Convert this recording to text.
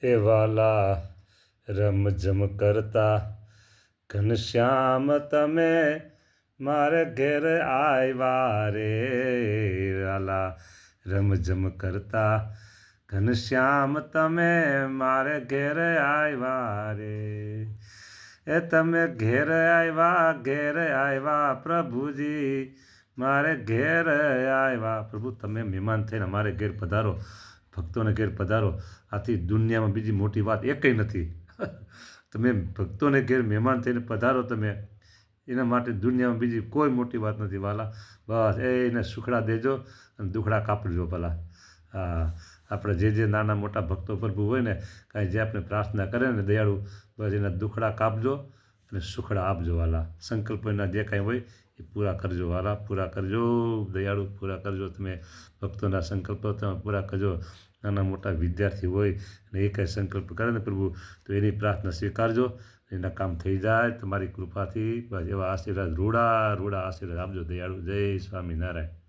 એ વાલા રમઝમ કરતા ઘનશ્યામ તમે મારે ઘેર આવ્યા રે વાલા રમઝમ કરતા ઘનશ્યામ તમે મારે ઘેર આવ્યા રે એ તમે ઘેર આવ્યા પ્રભુજી મારે ઘેર આવ્યા પ્રભુ તમે મહેમાન થઈને અમારે ઘેર પધારો ભક્તોને ઘેર પધારો આથી દુનિયામાં બીજી મોટી વાત એકેય નથી તમે ભક્તોને ઘેર મહેમાન થઈને પધારો તમે એના માટે દુનિયામાં બીજી કોઈ મોટી વાત નથી વાલા બસ એને સુખડા દેજો અને દુખડા કાપજો ભલા હા આપણે જે નાના મોટા ભક્તો પ્રભુ હોય ને કાંઈ જે આપણે પ્રાર્થના કરે ને દયાળુ બસ એના દુખડા કાપજો અને સુખડા આપજો વાલા સંકલ્પ એના જે કાંઈ હોય એ પૂરા કરજો વાલા પૂરા કરજો દયાળુ પૂરા કરજો તમે ભક્તોના સંકલ્પો તમે પૂરા કરજો નાના મોટા વિદ્યાર્થી હોય અને એ કાંઈ સંકલ્પ કરે ને પ્રભુ તો એની પ્રાર્થના સ્વીકારજો એના કામ થઈ જાય તમારી કૃપાથી બસ એવા આશીર્વાદ રૂડા આશીર્વાદ આપજો દયાળુ જય સ્વામિનારાયણ.